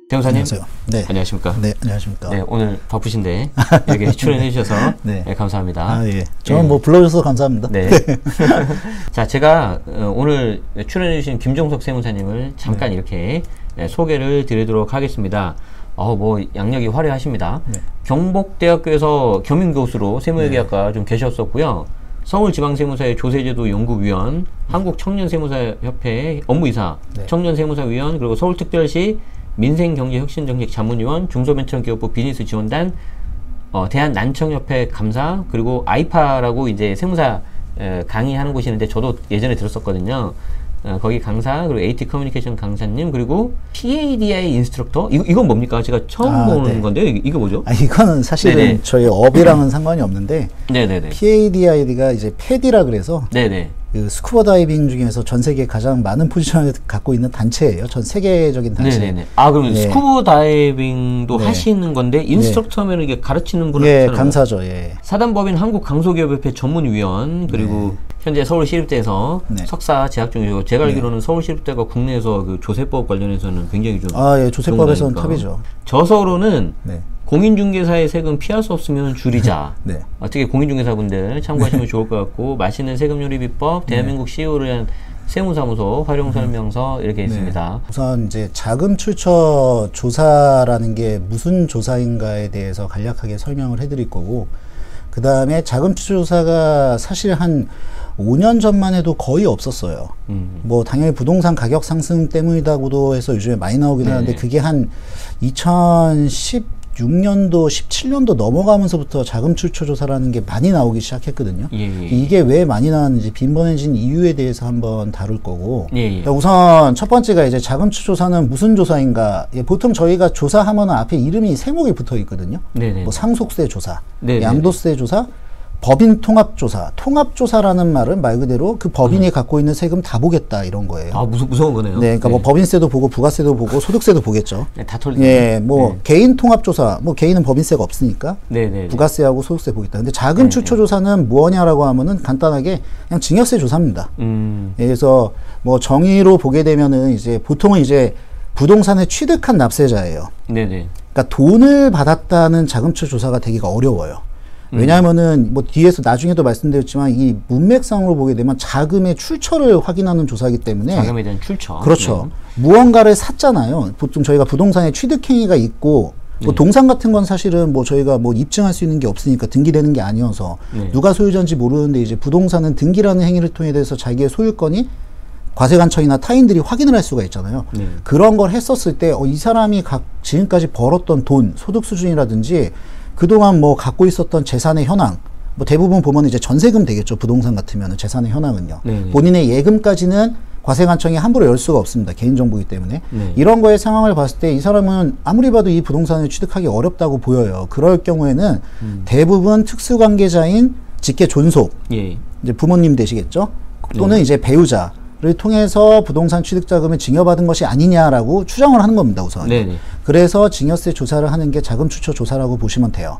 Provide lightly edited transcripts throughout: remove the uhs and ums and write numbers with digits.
변호사님. 안녕하세요. 네. 안녕하십니까. 네, 안녕하십니까. 네, 오늘 바쁘신데 이렇게 출연해 주셔서 네. 네, 감사합니다. 아, 예. 저는 뭐 불러주셔서 감사합니다. 네. 자, 제가 오늘 출연해 주신 김종석 세무사님을 잠깐 이렇게 소개를 드리도록 하겠습니다. 뭐 양력이 화려하십니다. 네. 경복대학교에서 겸임교수로 세무회계학과 좀 계셨었고요. 서울지방세무사의 조세제도 연구위원, 한국청년세무사협회 업무이사, 청년세무사위원, 그리고 서울특별시 민생경제혁신정책 자문위원, 중소벤처기업부 비즈니스지원단, 대한난청협회 감사, 그리고 아이파라고 이제 세무사 강의하는 곳이 있는데 저도 예전에 들었었거든요. 거기 강사, 그리고 AT 커뮤니케이션 강사님, 그리고 PADI 인스트럭터? 이건 뭡니까? 제가 처음 보는 건데요. 이거 뭐죠? 이거는 사실은 네네. 저희 업이랑은 상관이 없는데, 네네네. PADI가 이제 패디라 그래서, 네네. 그 스쿠버 다이빙 중에서 전 세계 가장 많은 포지션을 갖고 있는 단체예요. 전 세계적인 단체. 네네네. 그럼 스쿠버 다이빙도 하시는 건데 인스트럭터면 이게 가르치는 분은 예, 강사죠. 예. 사단법인 한국강소기업협회 전문위원, 그리고 현재 서울시립대에서 석사 재학 중이고, 제가 알기로는 서울시립대가 국내에서 그 조세법 관련해서는 굉장히 좀 예, 조세법에서는 탑이죠. 저서로는 공인중개사의 세금 피할 수 없으면 줄이자. 특히 공인중개사분들 참고하시면 좋을 것 같고, 맛있는 세금요리 비법, 대한민국 CEO를 위한 세무사무소 활용 설명서 이렇게 있습니다. 우선 이제 자금 출처 조사라는 게 무슨 조사인가에 대해서 간략하게 설명을 해드릴 거고, 그 다음에 자금 출처 조사가 사실 한 5년 전만 해도 거의 없었어요. 뭐 당연히 부동산 가격 상승 때문이라고도 해서 요즘에 많이 나오긴 하는데, 그게 한 2016년도, 17년도 넘어가면서부터 자금 출처 조사라는 게 많이 나오기 시작했거든요. 이게 왜 많이 나왔는지 빈번해진 이유에 대해서 한번 다룰 거고, 그러니까 우선 첫 번째가 이제 자금 출처 조사는 무슨 조사인가. 보통 저희가 조사하면 앞에 이름이 세목이 붙어 있거든요. 뭐 상속세 조사, 양도세 조사, 법인 통합조사. 통합조사라는 말은 말 그대로 그 법인이 갖고 있는 세금 다 보겠다, 이런 거예요. 무서운 거네요. 네, 그러니까 뭐 법인세도 보고 부가세도 보고 소득세도 보겠죠. 다 털리네. 개인 통합조사. 뭐 개인은 법인세가 없으니까 부가세하고 소득세 보겠다. 근데 자금 출처 조사는 뭐냐라고 하면은 간단하게 그냥 증여세 조사입니다. 그래서 뭐 정의로 보게 되면은 이제 보통은 이제 부동산에 취득한 납세자예요. 그러니까 돈을 받았다는 자금 출처 조사가 되기가 어려워요. 왜냐하면은 뭐 뒤에서 나중에도 말씀드렸지만 이 문맥상으로 보게 되면 자금의 출처를 확인하는 조사이기 때문에, 자금에 대한 출처. 그렇죠. 무언가를 샀잖아요. 보통 저희가 부동산에 취득행위가 있고, 뭐 동산 같은 건 사실은 뭐 저희가 뭐 입증할 수 있는 게 없으니까 등기되는 게 아니어서 누가 소유자인지 모르는데, 이제 부동산은 등기라는 행위를 통해 서 자기의 소유권이 과세관청이나 타인들이 확인을 할 수가 있잖아요. 그런 걸 했었을 때 이 사람이 지금까지 벌었던 돈, 소득 수준이라든지 그동안 뭐 갖고 있었던 재산의 현황, 뭐 대부분 보면 이제 전세금 되겠죠. 부동산 같으면 재산의 현황은요. 본인의 예금까지는 과세관청이 함부로 열 수가 없습니다. 개인정보이기 때문에. 이런 거의 상황을 봤을 때 이 사람은 아무리 봐도 이 부동산을 취득하기 어렵다고 보여요. 그럴 경우에는 대부분 특수관계자인 직계 존속, 이제 부모님 되시겠죠. 또는 이제 배우자 를 통해서 부동산 취득자금을 증여받은 것이 아니냐라고 추정을 하는 겁니다, 우선. 그래서 증여세 조사를 하는 게 자금 출처 조사라고 보시면 돼요.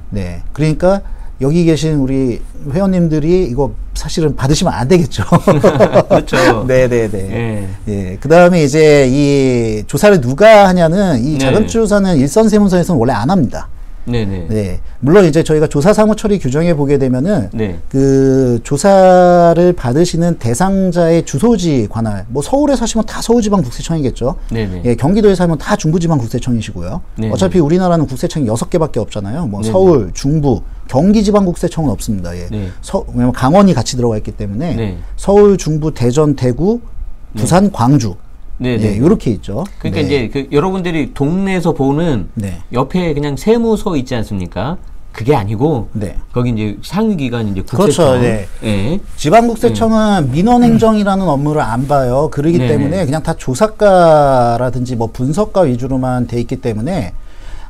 네. 그러니까 여기 계신 우리 회원님들이 이거 사실은 받으시면 안 되겠죠. 그렇죠. 네네네. 예. 그 다음에 이제 이 조사를 누가 하냐는, 이 자금 출처 조사는 일선 세무서에서는 원래 안 합니다. 네. 물론 이제 저희가 조사 사무 처리 규정에 보게 되면은 그 조사를 받으시는 대상자의 주소지 관할, 뭐 서울에 사시면 다 서울지방국세청이겠죠. 예, 경기도에 살면 다 중부지방국세청이시고요. 어차피 우리나라는 국세청이 6개밖에 없잖아요. 뭐 서울, 중부, 경기지방국세청은 없습니다. 예. 왜냐면 강원이 같이 들어가 있기 때문에 서울, 중부, 대전, 대구, 부산, 광주. 이렇게 있죠. 그러니까 이제 그 여러분들이 동네에서 보는 옆에 그냥 세무서 있지 않습니까? 그게 아니고 거기 이제 상위기관 이제 국세청. 그렇죠. 지방국세청은 민원행정이라는 업무를 안 봐요. 그러기 때문에 그냥 다 조사과라든지 뭐 분석가 위주로만 돼 있기 때문에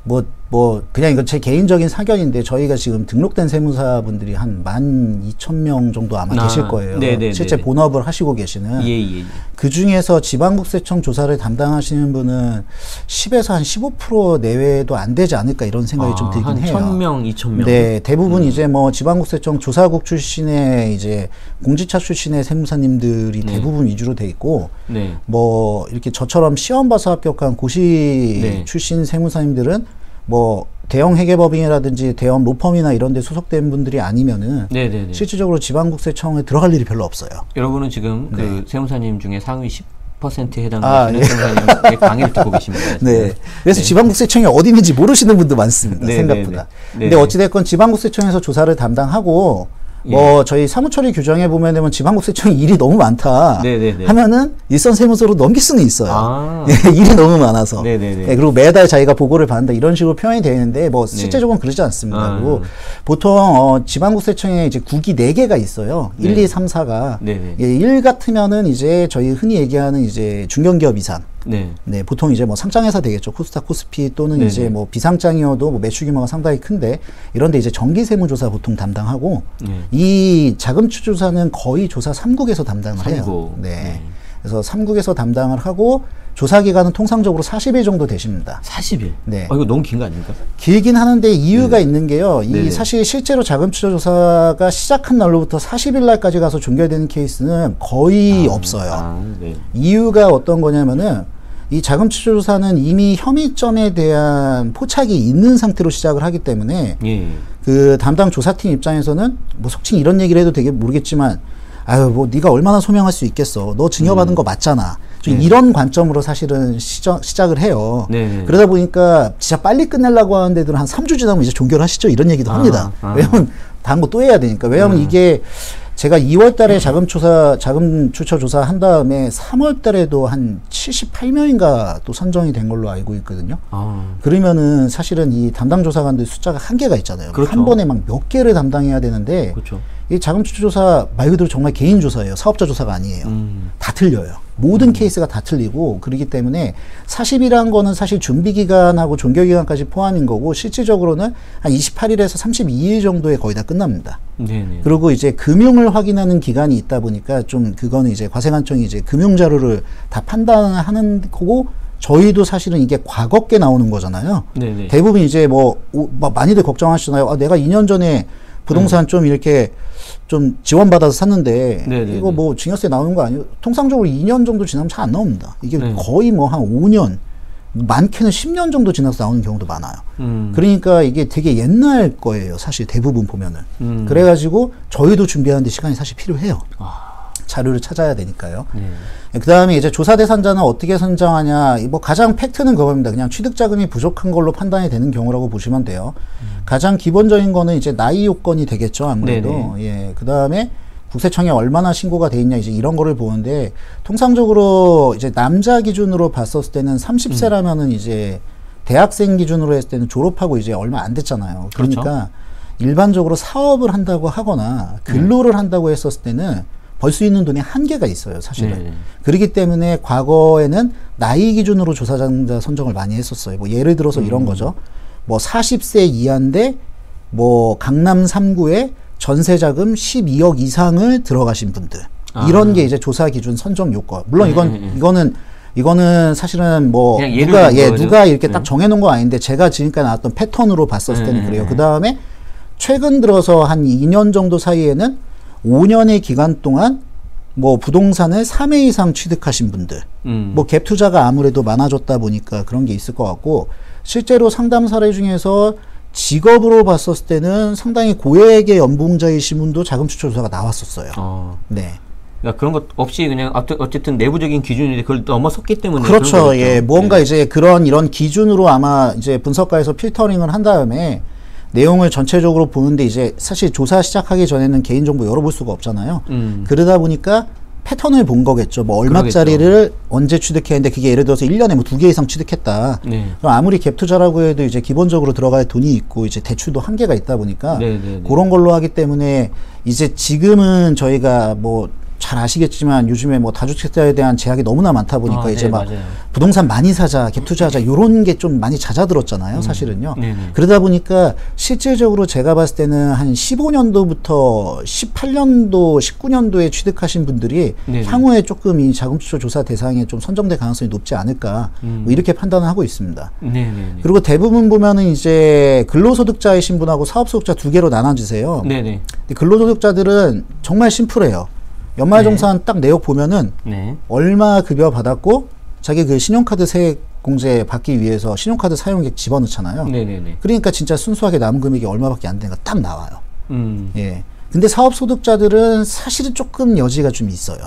뭐 뭐 그냥 이건 제 개인적인 사견인데 저희가 지금 등록된 세무사분들이 한 12,000명 정도 아마 계실 거예요. 네네네네. 실제 본업을 하시고 계시는. 예. 그 중에서 지방국세청 조사를 담당하시는 분은 10에서 한 15% 내외도 안 되지 않을까 이런 생각이 좀 들긴 해요. 한 1,000명, 2,000명. 네, 대부분 이제 뭐 지방국세청 조사국 출신의 이제 공지차 출신의 세무사님들이 대부분 위주로 돼 있고, 뭐 이렇게 저처럼 시험 봐서 합격한 고시 출신 세무사님들은 뭐 대형 회계법인이라든지 대형 로펌이나 이런 데 소속된 분들이 아니면은 실질적으로 지방국세청에 들어갈 일이 별로 없어요. 여러분은 지금 그 세무사님 중에 상위 10%에 해당하시는 세무사님의 강의를 듣고 계십니다. 네. 그래서 지방국세청이 어디 있는지 모르시는 분도 많습니다. 생각보다. 근데 어찌됐건 지방국세청에서 조사를 담당하고 뭐 저희 사무처리 규정에 보면 되면 지방국세청이 일이 너무 많다 하면은 일선 세무서로 넘길 수는 있어요. 일이 너무 많아서. 그리고 매달 자기가 보고를 받는다 이런 식으로 표현이 되는데 뭐 실제적으로는 그러지 않습니다. 그리고 보통 지방국세청에 이제 국이 4개가 있어요. 1, 2, 3, 4가. 1 같으면은 이제 저희 흔히 얘기하는 이제 중견기업 이상. 보통 이제 뭐 상장회사 되겠죠. 코스닥, 코스피 또는 이제 뭐 비상장이어도 뭐 매출 규모가 상당히 큰데 이런데 이제 정기세무조사 보통 담당하고 이 자금추조사는 거의 조사 3국에서 담당을 해요. 그래서 3국에서 담당을 하고 조사 기간은 통상적으로 40일 정도 되십니다. 40일? 이거 너무 긴 거 아닙니까? 길긴 하는데 이유가 있는 게요. 이 사실 실제로 자금추조사가 시작한 날로부터 40일 날까지 가서 종결되는 케이스는 거의 없어요. 이유가 어떤 거냐면은 이 자금추조사는 이미 혐의점에 대한 포착이 있는 상태로 시작을 하기 때문에 그 담당 조사팀 입장에서는 뭐 속칭 이런 얘기를 해도 되게 모르겠지만 아유 뭐 네가 얼마나 소명할 수 있겠어. 너 증여받은 거 맞잖아. 이런 관점으로 사실은 시작을 해요. 그러다 보니까 진짜 빨리 끝내려고 하는 데들은 한 3주 지나면 이제 종결하시죠. 이런 얘기도 합니다. 왜냐면 다른 거 또 해야 되니까. 왜냐면 이게 제가 2월 달에 자금추처 조사 한 다음에 3월 달에도 한 78명인가 또 선정이 된 걸로 알고 있거든요. 그러면은 사실은 이 담당 조사관들 숫자가 한계가 있잖아요. 한 번에 막 몇 개를 담당해야 되는데 이 자금추처 조사 말 그대로 정말 개인 조사예요. 사업자 조사가 아니에요. 다 틀려요. 모든 케이스가 다 틀리고 그렇기 때문에 40일이라는 거는 사실 준비기간하고 종결기간까지 포함인 거고 실질적으로는 한 28일에서 32일 정도에 거의 다 끝납니다. 그리고 이제 금융을 확인하는 기간이 있다 보니까 좀 그거는 이제 과세관청이 이제 금융자료를 다 판단하는 거고 저희도 사실은 이게 과거께 나오는 거잖아요. 대부분 이제 뭐 많이들 걱정하시잖아요. 아, 내가 2년 전에 부동산 좀 이렇게 좀 지원받아서 샀는데 이거 뭐 증여세 나오는 거 아니에요? 통상적으로 2년 정도 지나면 잘 안 나옵니다. 이게 거의 뭐 한 5년 많게는 10년 정도 지나서 나오는 경우도 많아요. 그러니까 이게 되게 옛날 거예요. 사실 대부분 보면은. 그래가지고 저희도 준비하는데 시간이 사실 필요해요. 자료를 찾아야 되니까요. 그 다음에 이제 조사 대상자는 어떻게 선정하냐. 뭐 가장 팩트는 그겁니다. 그냥 취득자금이 부족한 걸로 판단이 되는 경우라고 보시면 돼요. 가장 기본적인 거는 이제 나이 요건이 되겠죠. 아무래도. 그 다음에 국세청에 얼마나 신고가 돼 있냐 이제 이런 거를 보는데 통상적으로 이제 남자 기준으로 봤었을 때는 30세라면은 이제 대학생 기준으로 했을 때는 졸업하고 이제 얼마 안 됐잖아요. 그러니까 일반적으로 사업을 한다고 하거나 근로를 한다고 했었을 때는 벌 수 있는 돈이 한계가 있어요, 사실은. 그렇기 때문에 과거에는 나이 기준으로 조사자 선정을 많이 했었어요. 뭐 예를 들어서 이런 거죠. 뭐 40세 이하인데 뭐 강남 3구에 전세자금 12억 이상을 들어가신 분들. 이런 게 이제 조사 기준 선정 요건. 물론 이거는 사실은 뭐 누가 이렇게 딱 정해놓은 거 아닌데 제가 지금까지 나왔던 패턴으로 봤었을 때는 그래요. 그 다음에 최근 들어서 한 2년 정도 사이에는 5년의 기간 동안 뭐 부동산을 3회 이상 취득하신 분들, 뭐 갭 투자가 아무래도 많아졌다 보니까 그런 게 있을 것 같고, 실제로 상담 사례 중에서 직업으로 봤었을 때는 상당히 고액의 연봉자이신 분도 자금추처 조사가 나왔었어요. 그러니까 그런 것 없이 그냥 어쨌든 내부적인 기준인데 그걸 넘어섰기 때문에 그렇죠. 뭔가 이제 이런 기준으로 아마 이제 분석가에서 필터링을 한 다음에 내용을 전체적으로 보는데 이제 사실 조사 시작하기 전에는 개인정보 열어볼 수가 없잖아요. 그러다 보니까 패턴을 본 거겠죠. 뭐 얼마짜리를 언제 취득했는데 그게 예를 들어서 1년에 뭐 2개 이상 취득했다. 그럼 아무리 갭 투자라고 해도 이제 기본적으로 들어갈 돈이 있고 이제 대출도 한계가 있다 보니까 그런 걸로 하기 때문에 이제 지금은 저희가 뭐 잘 아시겠지만 요즘에 뭐 다주택자에 대한 제약이 너무나 많다 보니까 이제 네, 막 맞아요. 부동산 많이 사자, 갭 투자하자 요런 게 좀 많이 잦아들었잖아요, 사실은요. 네네. 그러다 보니까 실질적으로 제가 봤을 때는 한 15년도부터 18년도, 19년도에 취득하신 분들이 네네. 향후에 조금 이 자금추적 조사 대상에 좀 선정될 가능성이 높지 않을까 뭐 이렇게 판단을 하고 있습니다. 네네. 그리고 대부분 보면은 이제 근로소득자이신 분하고 사업소득자 두 개로 나눠지세요. 네네. 근데 근로소득자들은 정말 심플해요. 연말정산 딱 내역 보면은 네. 얼마 급여 받았고 자기 그 신용카드 세액 공제 받기 위해서 신용카드 사용액 집어넣잖아요. 네네네. 그러니까 진짜 순수하게 남은 금액이 얼마밖에 안 되는 거 딱 나와요. 예. 근데 사업소득자들은 사실은 조금 여지가 좀 있어요.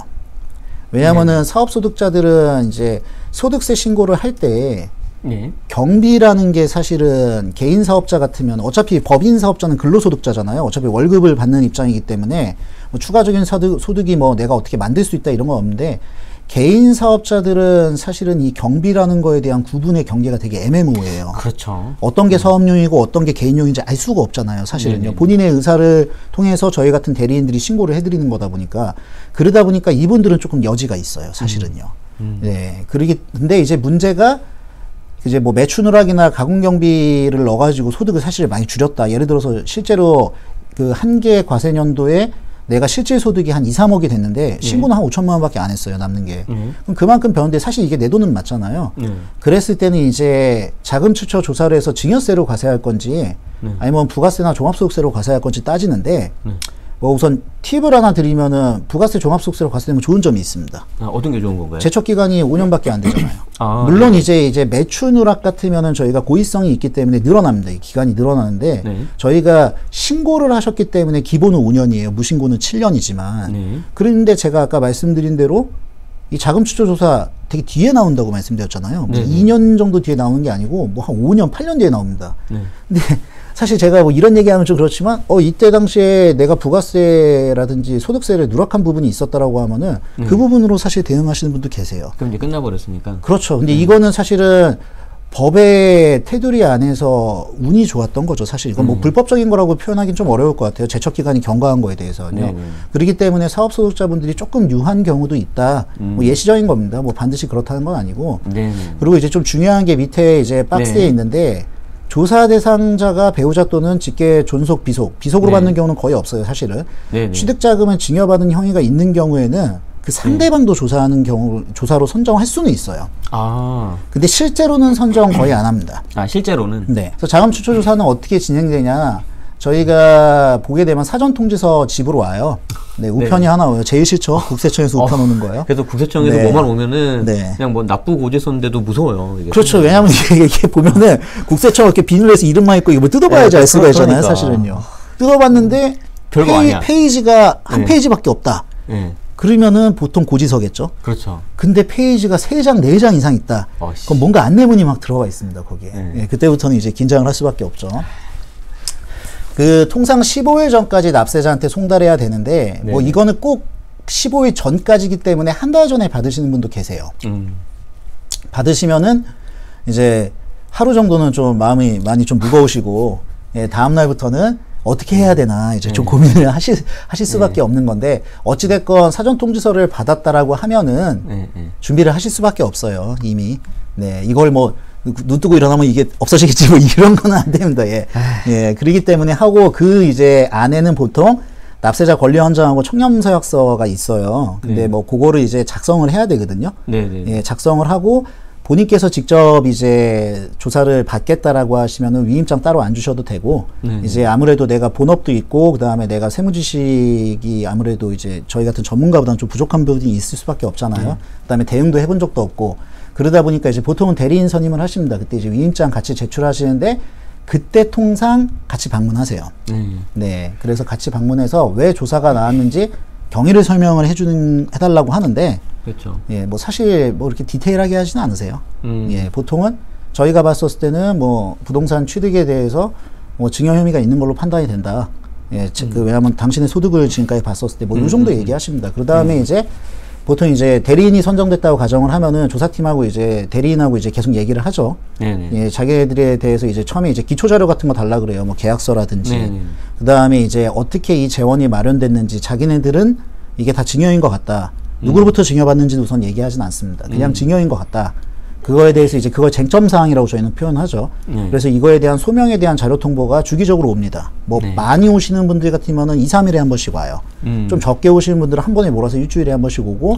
왜냐하면은 사업소득자들은 이제 소득세 신고를 할 때 네. 경비라는 게 사실은 개인 사업자 같으면 어차피 법인 사업자는 근로소득자잖아요. 어차피 월급을 받는 입장이기 때문에 뭐 추가적인 소득이 뭐 내가 어떻게 만들 수 있다 이런 건 없는데 개인 사업자들은 사실은 이 경비라는 거에 대한 구분의 경계가 되게 애매모호해요. 그렇죠. 어떤 게 사업용이고 어떤 게 개인용인지 알 수가 없잖아요. 사실은요. 네네. 본인의 의사를 통해서 저희 같은 대리인들이 신고를 해드리는 거다 보니까 그러다 보니까 이분들은 조금 여지가 있어요. 사실은요. 네. 근데 이제 문제가 이제 뭐 매출 누락이나 가공 경비를 넣어가지고 소득을 사실 많이 줄였다. 예를 들어서 실제로 그 한 개 과세년도에 내가 실질 소득이 한 2, 3억이 됐는데 신고는 한 5천만 원밖에 안 했어요. 남는 게. 그럼 그만큼 배웠는데 사실 이게 내 돈은 맞잖아요. 그랬을 때는 이제 자금추적 조사를 해서 증여세로 과세할 건지 아니면 부가세나 종합소득세로 과세할 건지 따지는데 뭐 우선 팁을 하나 드리면은 부가세 종합소득세로 과세되면 좋은 점이 있습니다. 아, 어떤 게 좋은 건가요? 제척 기간이 5년밖에 안 되잖아요. 아, 물론 이제 매출 누락 같으면은 저희가 고의성이 있기 때문에 늘어납니다. 이 기간이 늘어나는데 저희가 신고를 하셨기 때문에 기본은 5년이에요. 무신고는 7년이지만. 그런데 제가 아까 말씀드린 대로 이 자금추적 조사 되게 뒤에 나온다고 말씀드렸잖아요. 뭐 2년 정도 뒤에 나오는 게 아니고 뭐 한 5년, 8년 뒤에 나옵니다. 근데 사실 제가 뭐 이런 얘기하면 좀 그렇지만 이때 당시에 내가 부가세라든지 소득세를 누락한 부분이 있었다라고 하면은 그 부분으로 사실 대응하시는 분도 계세요. 그럼 이제 끝나버렸으니까. 그렇죠. 근데 이거는 사실은 법의 테두리 안에서 운이 좋았던 거죠. 사실 이건 뭐 불법적인 거라고 표현하기는 좀 어려울 것 같아요. 제척 기간이 경과한 거에 대해서는요. 그렇기 때문에 사업소득자분들이 조금 유한 경우도 있다. 뭐 예시적인 겁니다. 뭐 반드시 그렇다는 건 아니고. 그리고 이제 좀 중요한 게 밑에 이제 박스에 있는데 조사 대상자가 배우자 또는 직계 존속 비속으로 받는 경우는 거의 없어요. 사실은. 취득자금을 증여받은 형의가 있는 경우에는 그 상대방도 조사하는 경우 조사로 선정할 수는 있어요. 아. 근데 실제로는 선정 거의 안 합니다. 아, 실제로는? 네. 그래서 자금추적 조사는 어떻게 진행되냐? 저희가 보게 되면 사전 통지서 집으로 와요. 네, 우편이 하나 와요. 제일 싫죠. 국세청에서 우편 오는 거예요. 그래서 국세청에서 네. 뭐만 오면은 네. 그냥 뭐 납부 고지서인데도 무서워요. 이게. 그렇죠. 왜냐하면 이게 보면은 국세청 이렇게 비닐에서 이름만 있고 이거 뭐 뜯어봐야지 알 수가 있잖아요. 그러니까. 사실은요. 뜯어봤는데 별거 아니야. 페이지가 한 페이지밖에 없다. 그러면은 보통 고지서겠죠. 그렇죠. 근데 페이지가 3장, 4장 이상 있다. 그럼 뭔가 안내문이 막 들어가 있습니다. 거기에. 예, 그때부터는 이제 긴장을 할 수밖에 없죠. 그 통상 15일 전까지 납세자한테 송달해야 되는데 뭐 이거는 꼭 15일 전까지기 때문에 한 달 전에 받으시는 분도 계세요. 받으시면은 이제 하루 정도는 좀 마음이 많이 좀 무거우시고 예, 다음 날부터는 어떻게 해야 되나 이제 좀 고민을 하실 수밖에 없는 건데 어찌됐건 사전 통지서를 받았다라고 하면은 준비를 하실 수밖에 없어요. 이미. 네, 이걸 뭐 눈 뜨고 일어나면 이게 없어지겠지 뭐 이런 거는 안 됩니다. 예. 예, 그러기 때문에 하고 그 이제 안에는 보통 납세자 권리 헌정하고 청렴서약서가 있어요. 근데 뭐 그거를 이제 작성을 해야 되거든요. 예, 작성을 하고 본인께서 직접 이제 조사를 받겠다라고 하시면은 위임장 따로 안 주셔도 되고 이제 아무래도 내가 본업도 있고 그다음에 내가 세무지식이 아무래도 이제 저희 같은 전문가보다는 좀 부족한 부분이 있을 수밖에 없잖아요. 그다음에 대응도 해본 적도 없고 그러다 보니까 이제 보통은 대리인 선임을 하십니다. 그때 이제 위임장 같이 제출하시는데 그때 통상 같이 방문하세요. 네, 그래서 같이 방문해서 왜 조사가 나왔는지 경위를 설명을 해달라고 하는데. 그렇죠. 예, 뭐 사실 뭐 이렇게 디테일하게 하지는 않으세요. 예, 보통은 저희가 봤었을 때는 뭐 부동산 취득에 대해서 뭐 증여 혐의가 있는 걸로 판단이 된다. 예, 그 왜냐하면 당신의 소득을 지금까지 봤었을 때 뭐 이 정도 얘기하십니다. 그 다음에 이제 보통 이제 대리인이 선정됐다고 가정을 하면은 조사팀하고 이제 대리인하고 이제 계속 얘기를 하죠. 예, 자기들에 대해서 이제 처음에 이제 기초 자료 같은 거 달라 그래요. 뭐 계약서라든지. 그 다음에 이제 어떻게 이 재원이 마련됐는지 자기네들은 이게 다 증여인 것 같다. 누구로부터 증여받는지는 우선 얘기하진 않습니다. 그냥 증여인 것 같다. 그거에 대해서 이제 그걸 쟁점사항이라고 저희는 표현하죠. 그래서 이거에 대한 소명에 대한 자료 통보가 주기적으로 옵니다. 뭐 많이 오시는 분들 같으면은 2, 3일에 한 번씩 와요. 좀 적게 오시는 분들은 한 번에 몰아서 일주일에 한 번씩 오고,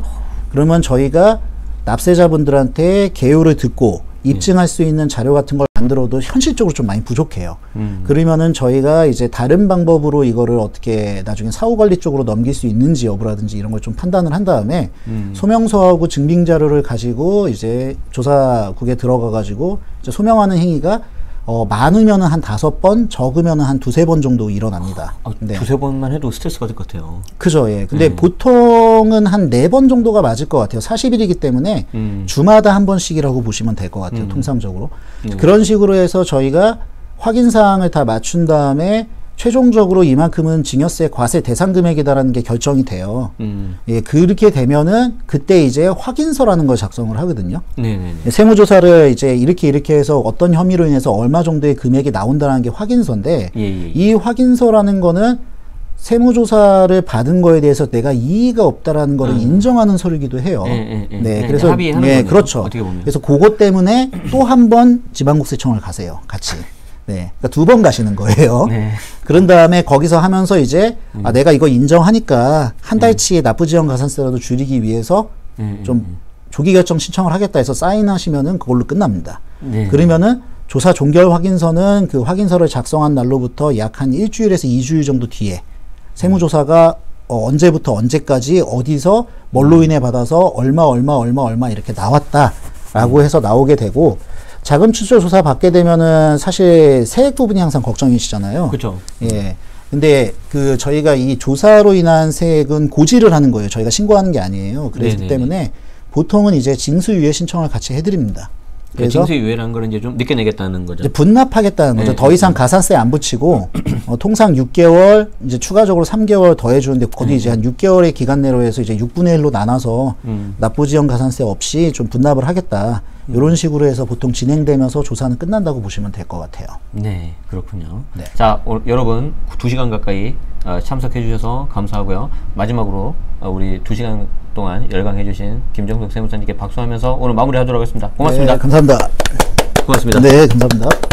그러면 저희가 납세자분들한테 개요를 듣고 입증할 수 있는 자료 같은 걸 만들어도 현실적으로 좀 많이 부족해요. 그러면은 저희가 이제 다른 방법으로 이거를 어떻게 나중에 사후관리 쪽으로 넘길 수 있는지 여부라든지 이런 걸 좀 판단을 한 다음에 소명서하고 증빙자료를 가지고 이제 조사국에 들어가 가지고 이제 소명하는 행위가 많으면은 한 5번, 적으면은 한 2-3번 정도 일어납니다. 네. 2-3번만 해도 스트레스 받을 것 같아요. 그죠, 예. 근데 보통은 한 4번 정도가 맞을 것 같아요. 40일이기 때문에 주마다 한 번씩이라고 보시면 될 것 같아요. 통상적으로. 그런 식으로 해서 저희가 확인사항을 다 맞춘 다음에 최종적으로 이만큼은 증여세 과세 대상 금액이다라는 게 결정이 돼요. 예, 그렇게 되면은 그때 이제 확인서라는 걸 작성을 하거든요. 네네. 세무조사를 이제 이렇게 해서 어떤 혐의로 인해서 얼마 정도의 금액이 나온다는 게 확인서인데, 이 확인서라는 거는 세무조사를 받은 거에 대해서 내가 이의가 없다라는 거를 인정하는 서류이기도 해요. 네, 그래서 합의하는 거죠, 그렇죠. 어떻게 보면. 그래서 그것 때문에 또 한 번 지방국세청을 가세요, 같이. 네, 그러니까 2번 가시는 거예요. 네. 그런 다음에 거기서 하면서 이제 내가 이거 인정하니까 한 달치의 납부지원 가산세라도 줄이기 위해서 좀 조기 결정 신청을 하겠다 해서 사인하시면은 그걸로 끝납니다. 그러면은 조사 종결 확인서는 그 확인서를 작성한 날로부터 약 한 일주일에서 2주일 정도 뒤에 세무조사가 언제부터 언제까지 어디서 뭘로 인해 받아서 얼마 이렇게 나왔다라고 해서 나오게 되고, 자금 출처 조사 받게 되면은 사실 세액 부분이 항상 걱정이시잖아요. 그렇죠. 예. 근데 그 저희가 이 조사로 인한 세액은 고지를 하는 거예요. 저희가 신고하는 게 아니에요. 그렇기 때문에 보통은 이제 징수유예 신청을 같이 해드립니다. 그래서 징수유예라는 거는 이제 좀 늦게 내겠다는 거죠. 이제 분납하겠다는 거죠. 더 이상 가산세 안 붙이고 통상 6개월 이제 추가적으로 3개월 더 해주는데 거기 이제 한 6개월의 기간 내로 해서 이제 6분의 1로 나눠서 납부지원 가산세 없이 좀 분납을 하겠다. 이런 식으로 해서 보통 진행되면서 조사는 끝난다고 보시면 될 것 같아요. 네, 그렇군요. 네. 자, 여러분 2시간 가까이 참석해 주셔서 감사하고요. 마지막으로 우리 2시간 동안 열강해 주신 김정석 세무사님께 박수하면서 오늘 마무리하도록 하겠습니다. 고맙습니다. 네, 감사합니다. 고맙습니다. 네, 감사합니다.